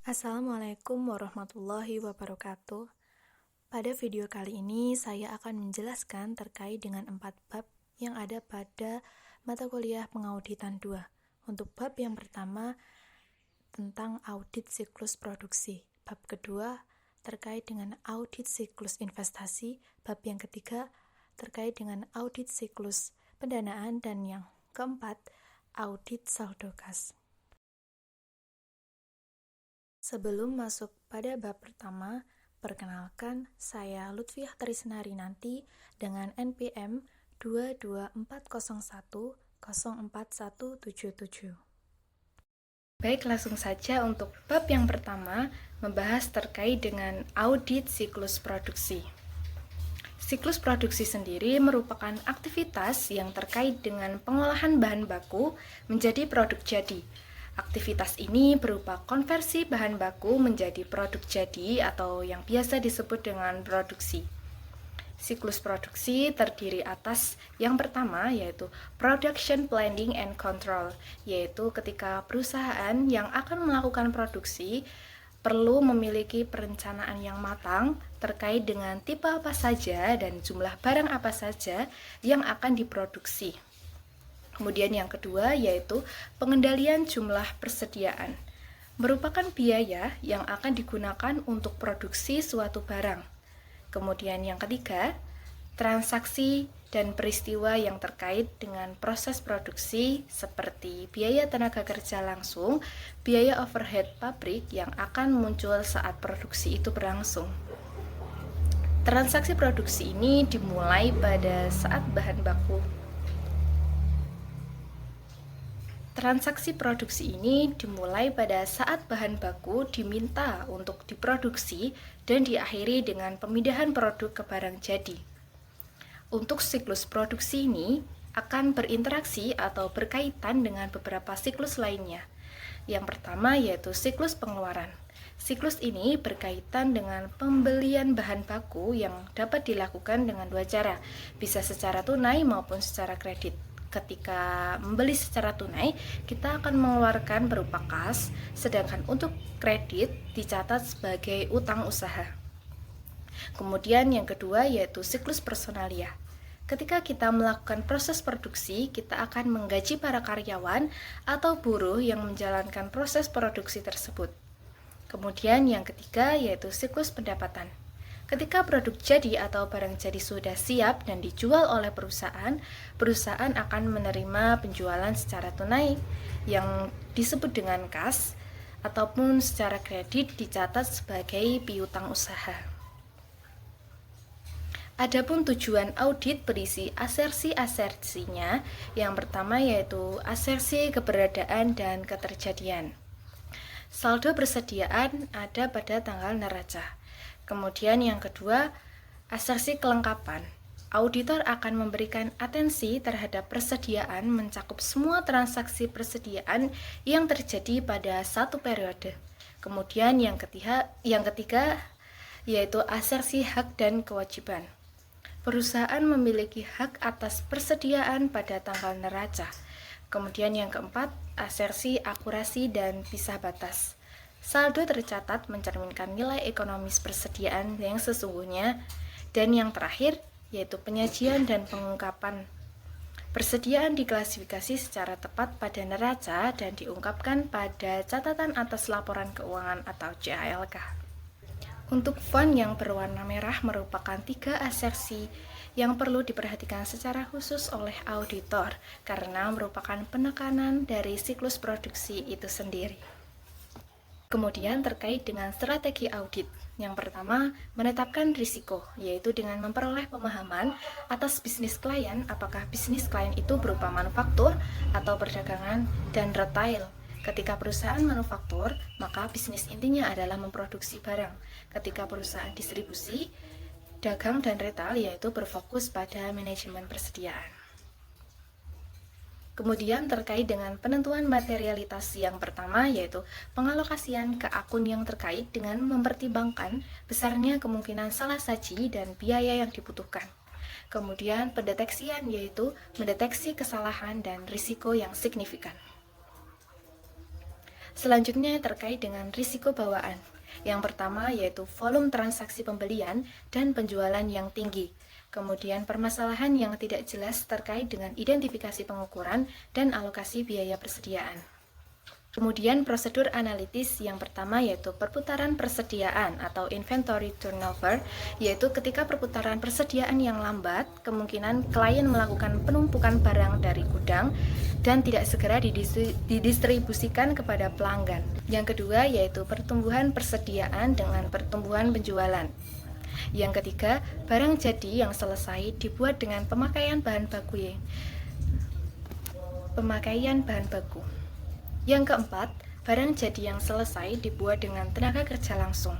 Assalamualaikum warahmatullahi wabarakatuh. Pada video kali ini saya akan menjelaskan terkait dengan 4 bab yang ada pada mata kuliah pengauditan 2. Untuk bab yang pertama tentang audit siklus produksi, bab kedua terkait dengan audit siklus investasi, bab yang ketiga terkait dengan audit siklus pendanaan, dan yang keempat audit saldo kas. Sebelum masuk pada bab pertama, perkenalkan, saya Lutfiah Trisnari Nanti dengan NPM 22401041177. Baik, langsung saja untuk bab yang pertama, membahas terkait dengan audit siklus produksi. Siklus produksi sendiri merupakan aktivitas yang terkait dengan pengolahan bahan baku menjadi produk jadi. Aktivitas ini berupa konversi bahan baku menjadi produk jadi atau yang biasa disebut dengan produksi. Siklus produksi terdiri atas yang pertama yaitu production planning and control, yaitu ketika perusahaan yang akan melakukan produksi perlu memiliki perencanaan yang matang terkait dengan tipe apa saja dan jumlah barang apa saja yang akan diproduksi. Kemudian yang kedua yaitu pengendalian jumlah persediaan, merupakan biaya yang akan digunakan untuk produksi suatu barang. Kemudian yang ketiga, transaksi dan peristiwa yang terkait dengan proses produksi seperti biaya tenaga kerja langsung, biaya overhead pabrik yang akan muncul saat produksi itu berlangsung. Transaksi produksi ini dimulai pada saat bahan baku. Transaksi produksi ini dimulai pada saat bahan baku diminta untuk diproduksi dan diakhiri dengan pemindahan produk ke barang jadi. Untuk siklus produksi ini akan berinteraksi atau berkaitan dengan beberapa siklus lainnya. Yang pertama yaitu siklus pengeluaran. Siklus ini berkaitan dengan pembelian bahan baku yang dapat dilakukan dengan dua cara, bisa secara tunai maupun secara kredit. Ketika membeli secara tunai, kita akan mengeluarkan berupa kas, sedangkan untuk kredit dicatat sebagai utang usaha. Kemudian yang kedua yaitu siklus personalia. Ketika kita melakukan proses produksi, kita akan menggaji para karyawan atau buruh yang menjalankan proses produksi tersebut. Kemudian yang ketiga yaitu siklus pendapatan. Ketika produk jadi atau barang jadi sudah siap dan dijual oleh perusahaan, perusahaan akan menerima penjualan secara tunai yang disebut dengan kas ataupun secara kredit dicatat sebagai piutang usaha. Adapun tujuan audit berisi asersi-asersinya. Yang pertama yaitu asersi keberadaan dan keterjadian. Saldo persediaan ada pada tanggal neraca. Kemudian yang kedua, asersi kelengkapan. Auditor akan memberikan atensi terhadap persediaan mencakup semua transaksi persediaan yang terjadi pada satu periode. Kemudian yang ketiga yaitu asersi hak dan kewajiban. Perusahaan memiliki hak atas persediaan pada tanggal neraca. Kemudian yang keempat, asersi akurasi dan pisah batas. Saldo tercatat mencerminkan nilai ekonomis persediaan yang sesungguhnya. Dan yang terakhir, yaitu penyajian dan pengungkapan. Persediaan diklasifikasi secara tepat pada neraca dan diungkapkan pada catatan atas laporan keuangan atau CALK. Untuk font yang berwarna merah merupakan 3 asersi yang perlu diperhatikan secara khusus oleh auditor karena merupakan penekanan dari siklus produksi itu sendiri. Kemudian terkait dengan strategi audit. Yang pertama, menetapkan risiko, yaitu dengan memperoleh pemahaman atas bisnis klien, apakah bisnis klien itu berupa manufaktur atau perdagangan dan retail. Ketika perusahaan manufaktur, maka bisnis intinya adalah memproduksi barang. Ketika perusahaan distribusi, dagang dan retail yaitu berfokus pada manajemen persediaan. Kemudian terkait dengan penentuan materialitas yang pertama yaitu pengalokasian ke akun yang terkait dengan mempertimbangkan besarnya kemungkinan salah saji dan biaya yang dibutuhkan. Kemudian pendeteksian yaitu mendeteksi kesalahan dan risiko yang signifikan. Selanjutnya terkait dengan risiko bawaan. Yang pertama yaitu volume transaksi pembelian dan penjualan yang tinggi. Kemudian permasalahan yang tidak jelas terkait dengan identifikasi pengukuran dan alokasi biaya persediaan. Kemudian prosedur analitis yang pertama yaitu perputaran persediaan atau inventory turnover, yaitu ketika perputaran persediaan yang lambat, kemungkinan klien melakukan penumpukan barang dari gudang dan tidak segera didistribusikan kepada pelanggan. Yang kedua yaitu pertumbuhan persediaan dengan pertumbuhan penjualan. Yang ketiga, barang jadi yang selesai dibuat dengan pemakaian bahan baku. Yang keempat, barang jadi yang selesai dibuat dengan tenaga kerja langsung.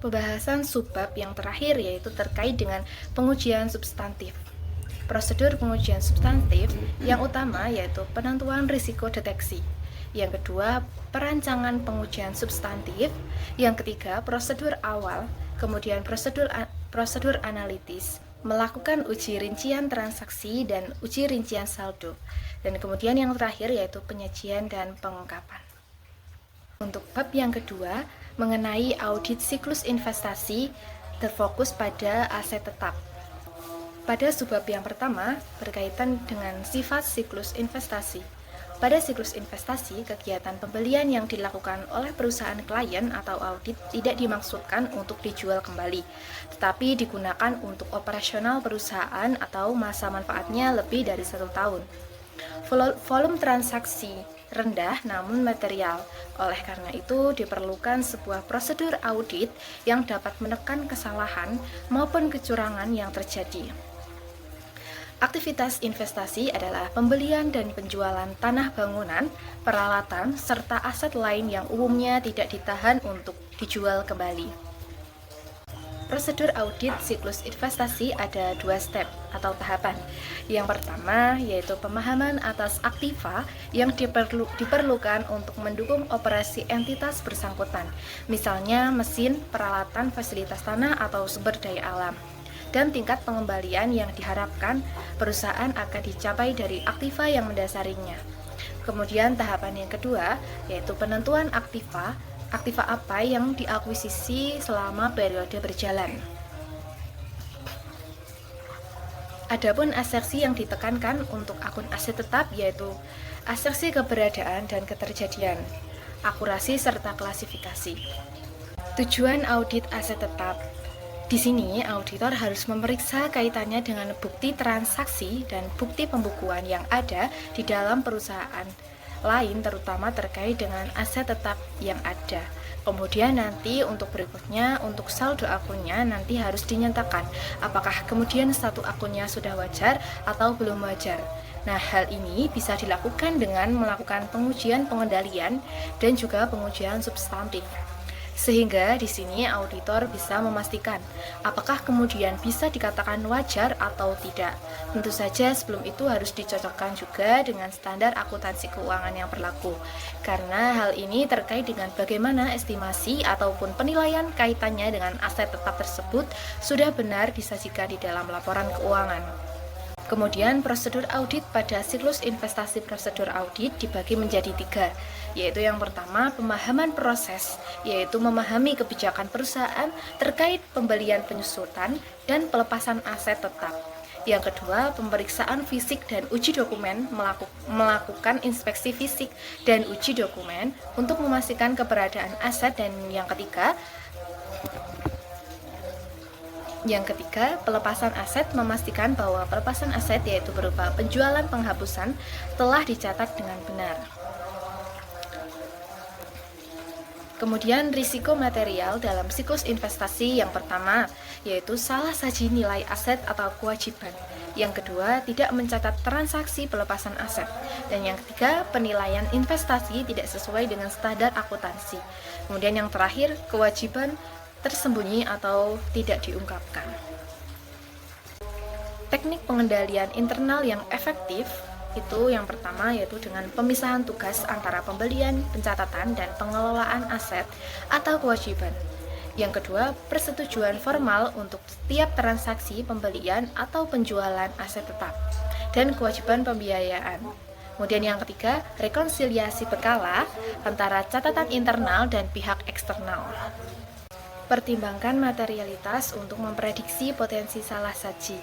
Pembahasan subbab yang terakhir yaitu terkait dengan pengujian substantif. Prosedur pengujian substantif yang utama yaitu penentuan risiko deteksi. Yang kedua, perancangan pengujian substantif. Yang ketiga, prosedur awal, kemudian prosedur analitis, melakukan uji rincian transaksi dan uji rincian saldo. Dan kemudian yang terakhir yaitu penyajian dan pengungkapan. Untuk bab yang kedua, mengenai audit siklus investasi, terfokus pada aset tetap. Pada subbab yang pertama, berkaitan dengan sifat siklus investasi. Pada siklus investasi, kegiatan pembelian yang dilakukan oleh perusahaan klien atau audit tidak dimaksudkan untuk dijual kembali, tetapi digunakan untuk operasional perusahaan atau masa manfaatnya lebih dari 1 tahun. Volume transaksi rendah namun material. Oleh karena itu, diperlukan sebuah prosedur audit yang dapat menekan kesalahan maupun kecurangan yang terjadi. Aktivitas investasi adalah pembelian dan penjualan tanah bangunan, peralatan, serta aset lain yang umumnya tidak ditahan untuk dijual kembali. Prosedur audit siklus investasi ada 2 step atau tahapan. Yang pertama yaitu pemahaman atas aktiva yang diperlukan untuk mendukung operasi entitas bersangkutan, misalnya mesin, peralatan, fasilitas tanah, atau sumber daya alam. Dan tingkat pengembalian yang diharapkan perusahaan akan dicapai dari aktiva yang mendasarinya. Kemudian tahapan yang kedua yaitu penentuan aktiva apa yang diakuisisi selama periode berjalan. Adapun asersi yang ditekankan untuk akun aset tetap yaitu asersi keberadaan dan keterjadian, akurasi serta klasifikasi. Tujuan audit aset tetap. Di sini, auditor harus memeriksa kaitannya dengan bukti transaksi dan bukti pembukuan yang ada di dalam perusahaan lain, terutama terkait dengan aset tetap yang ada. Kemudian nanti untuk berikutnya, untuk saldo akunnya nanti harus dinyatakan apakah kemudian satu akunnya sudah wajar atau belum wajar. Nah, hal ini bisa dilakukan dengan melakukan pengujian pengendalian dan juga pengujian substantif. Sehingga di sini auditor bisa memastikan apakah kemudian bisa dikatakan wajar atau tidak. Tentu saja sebelum itu harus dicocokkan juga dengan standar akuntansi keuangan yang berlaku. Karena hal ini terkait dengan bagaimana estimasi ataupun penilaian kaitannya dengan aset tetap tersebut sudah benar disajikan di dalam laporan keuangan. Kemudian prosedur audit pada siklus investasi prosedur audit dibagi menjadi 3, yaitu yang pertama pemahaman proses, yaitu memahami kebijakan perusahaan terkait pembelian penyusutan dan pelepasan aset tetap. Yang kedua, pemeriksaan fisik dan uji dokumen, melakukan inspeksi fisik dan uji dokumen untuk memastikan keberadaan aset. Dan yang ketiga, pelepasan aset, memastikan bahwa pelepasan aset yaitu berupa penjualan penghapusan telah dicatat dengan benar. Kemudian risiko material dalam siklus investasi yang pertama yaitu salah saji nilai aset atau kewajiban. Yang kedua, tidak mencatat transaksi pelepasan aset. Dan yang ketiga, penilaian investasi tidak sesuai dengan standar akuntansi. Kemudian yang terakhir, kewajiban tersembunyi atau tidak diungkapkan. Teknik pengendalian internal yang efektif itu yang pertama yaitu dengan pemisahan tugas antara pembelian, pencatatan, dan pengelolaan aset atau kewajiban. Yang kedua, persetujuan formal untuk setiap transaksi pembelian atau penjualan aset tetap dan kewajiban pembiayaan. Kemudian yang ketiga, rekonsiliasi berkala antara catatan internal dan pihak eksternal. Pertimbangkan materialitas untuk memprediksi potensi salah saji.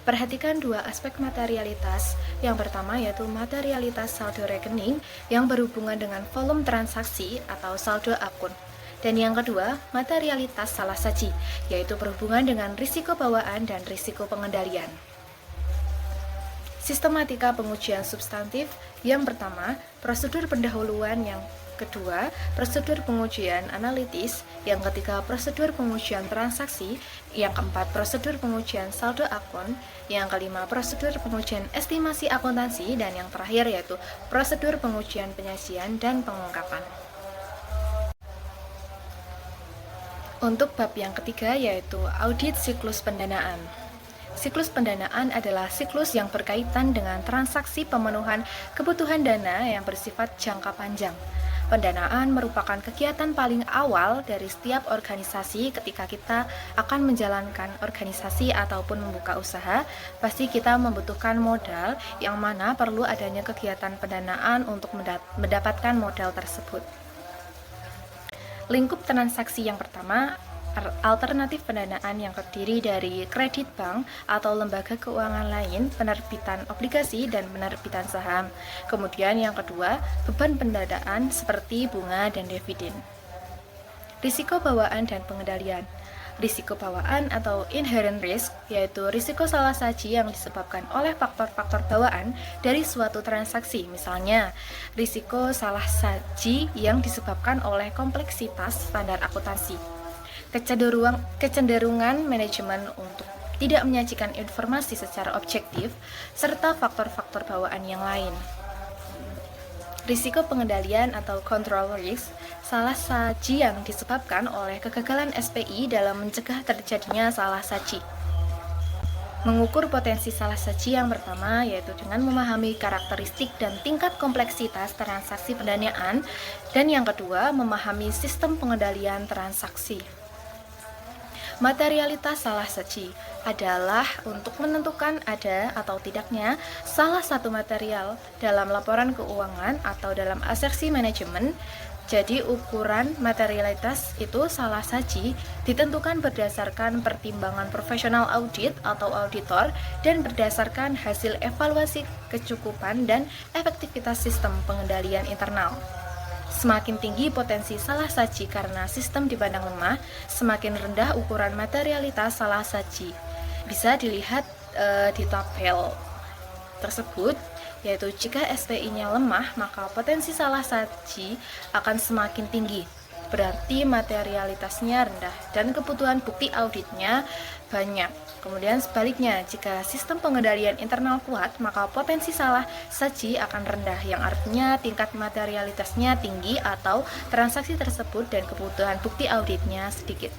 Perhatikan dua aspek materialitas. Yang pertama yaitu materialitas saldo rekening yang berhubungan dengan volume transaksi atau saldo akun. Dan yang kedua, materialitas salah saji, yaitu berhubungan dengan risiko bawaan dan risiko pengendalian. Sistematika pengujian substantif. Yang pertama, prosedur pendahuluan. Yang kedua, prosedur pengujian analitis. Yang ketiga, prosedur pengujian transaksi. Yang keempat, prosedur pengujian saldo akun. Yang kelima, prosedur pengujian estimasi akuntansi. Dan yang terakhir yaitu prosedur pengujian penyajian dan pengungkapan. Untuk bab yang ketiga yaitu audit siklus pendanaan. Siklus pendanaan adalah siklus yang berkaitan dengan transaksi pemenuhan kebutuhan dana yang bersifat jangka panjang. Pendanaan merupakan kegiatan paling awal dari setiap organisasi. Ketika kita akan menjalankan organisasi ataupun membuka usaha, pasti kita membutuhkan modal, yang mana perlu adanya kegiatan pendanaan untuk mendapatkan modal tersebut. Lingkup transaksi yang pertama, alternatif pendanaan yang terdiri dari kredit bank atau lembaga keuangan lain, penerbitan obligasi, dan penerbitan saham. Kemudian yang kedua, beban pendanaan seperti bunga dan dividen. Risiko bawaan dan pengendalian. Risiko bawaan atau inherent risk yaitu risiko salah saji yang disebabkan oleh faktor-faktor bawaan dari suatu transaksi. Misalnya, risiko salah saji yang disebabkan oleh kompleksitas standar akuntansi, kecenderungan manajemen untuk tidak menyajikan informasi secara objektif, serta faktor-faktor bawaan yang lain. Risiko pengendalian atau control risk, salah saji yang disebabkan oleh kegagalan SPI dalam mencegah terjadinya salah saji. Mengukur potensi salah saji yang pertama yaitu dengan memahami karakteristik dan tingkat kompleksitas transaksi pendanaan, dan yang kedua memahami sistem pengendalian transaksi. Materialitas salah saji adalah untuk menentukan ada atau tidaknya salah satu material dalam laporan keuangan atau dalam asersi manajemen. Jadi ukuran materialitas itu salah saji ditentukan berdasarkan pertimbangan profesional audit atau auditor dan berdasarkan hasil evaluasi kecukupan dan efektivitas sistem pengendalian internal. Semakin tinggi potensi salah saji karena sistem dipandang lemah, semakin rendah ukuran materialitas salah saji. Bisa dilihat di tabel tersebut, yaitu jika SPI-nya lemah, maka potensi salah saji akan semakin tinggi. Berarti materialitasnya rendah dan kebutuhan bukti auditnya banyak. Kemudian sebaliknya, jika sistem pengendalian internal kuat, maka potensi salah saji akan rendah, yang artinya tingkat materialitasnya tinggi atau transaksi tersebut dan kebutuhan bukti auditnya sedikit.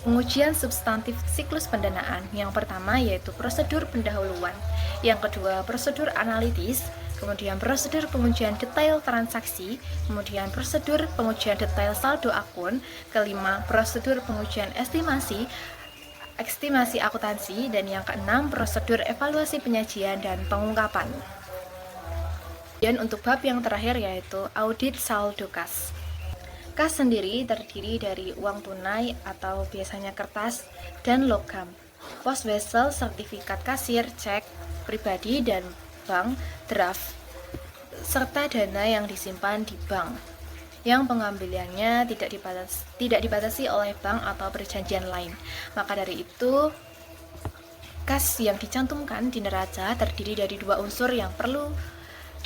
Pengujian substantif siklus pendanaan. Yang pertama yaitu prosedur pendahuluan. Yang kedua, prosedur analitis. Kemudian prosedur pengujian detail transaksi, kemudian prosedur pengujian detail saldo akun, kelima prosedur pengujian estimasi akuntansi, dan yang keenam prosedur evaluasi penyajian dan pengungkapan. Dan untuk bab yang terakhir yaitu audit saldo kas. Kas sendiri terdiri dari uang tunai atau biasanya kertas dan logam, pos wesel, sertifikat kasir, cek pribadi dan bank draft, serta dana yang disimpan di bank yang pengambilannya tidak dibatasi oleh bank atau perjanjian lain. Maka dari itu, kas yang dicantumkan di neraca terdiri dari dua unsur yang perlu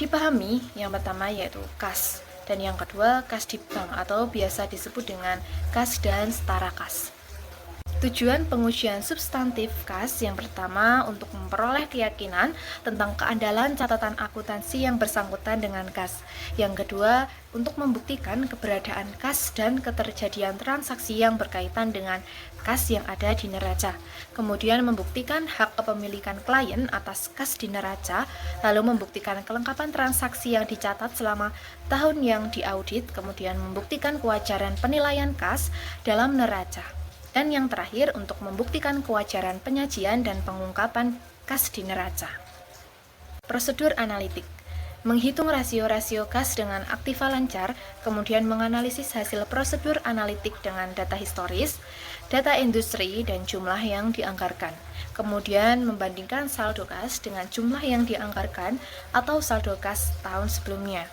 dipahami. Yang pertama yaitu kas, dan yang kedua kas di bank atau biasa disebut dengan kas dan setara kas. Tujuan pengujian substantif kas yang pertama untuk memperoleh keyakinan tentang keandalan catatan akuntansi yang bersangkutan dengan kas. Yang kedua, untuk membuktikan keberadaan kas dan keterjadian transaksi yang berkaitan dengan kas yang ada di neraca. Kemudian membuktikan hak kepemilikan klien atas kas di neraca, lalu membuktikan kelengkapan transaksi yang dicatat selama tahun yang diaudit, kemudian membuktikan kewajaran penilaian kas dalam neraca. Dan yang terakhir untuk membuktikan kewajaran penyajian dan pengungkapan kas di neraca. Prosedur analitik. menghitung rasio-rasio kas dengan aktiva lancar, kemudian menganalisis hasil prosedur analitik dengan data historis, data industri, dan jumlah yang dianggarkan. Kemudian membandingkan saldo kas dengan jumlah yang dianggarkan atau saldo kas tahun sebelumnya.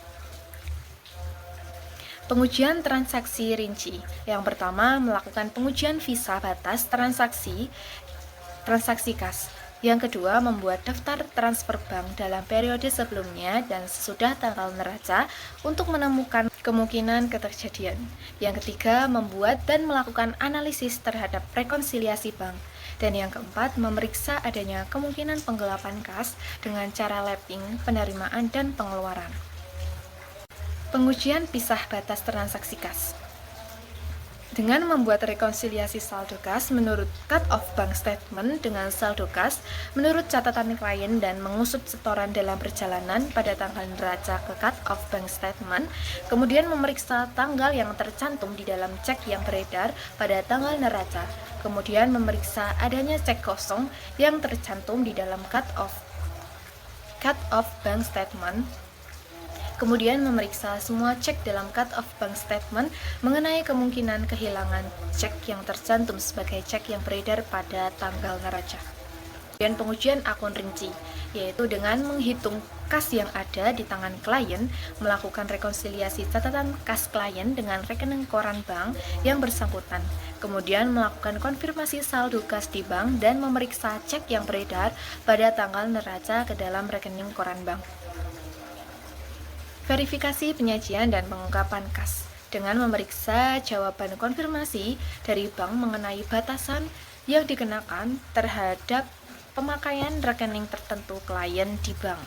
Pengujian transaksi rinci. Yang pertama, melakukan pengujian visa batas transaksi kas. Yang kedua, membuat daftar transfer bank dalam periode sebelumnya dan sesudah tanggal neraca untuk menemukan kemungkinan keterjadian. Yang ketiga, membuat dan melakukan analisis terhadap rekonsiliasi bank. Dan yang keempat, memeriksa adanya kemungkinan penggelapan kas dengan cara lapping, penerimaan, dan pengeluaran. Pengujian pisah batas transaksi kas. Dengan membuat rekonsiliasi saldo kas menurut cut-off bank statement dengan saldo kas menurut catatan klien dan mengusut setoran dalam perjalanan pada tanggal neraca ke cut-off bank statement, kemudian memeriksa tanggal yang tercantum di dalam cek yang beredar pada tanggal neraca, kemudian memeriksa adanya cek kosong yang tercantum di dalam cut-off bank statement, kemudian memeriksa semua cek dalam cut-off bank statement mengenai kemungkinan kehilangan cek yang tercantum sebagai cek yang beredar pada tanggal neraca. Dan pengujian akun rinci, yaitu dengan menghitung kas yang ada di tangan klien, melakukan rekonsiliasi catatan kas klien dengan rekening koran bank yang bersangkutan, kemudian melakukan konfirmasi saldo kas di bank dan memeriksa cek yang beredar pada tanggal neraca ke dalam rekening koran bank. Verifikasi penyajian dan pengungkapan kas dengan memeriksa jawaban konfirmasi dari bank mengenai batasan yang dikenakan terhadap pemakaian rekening tertentu klien di bank.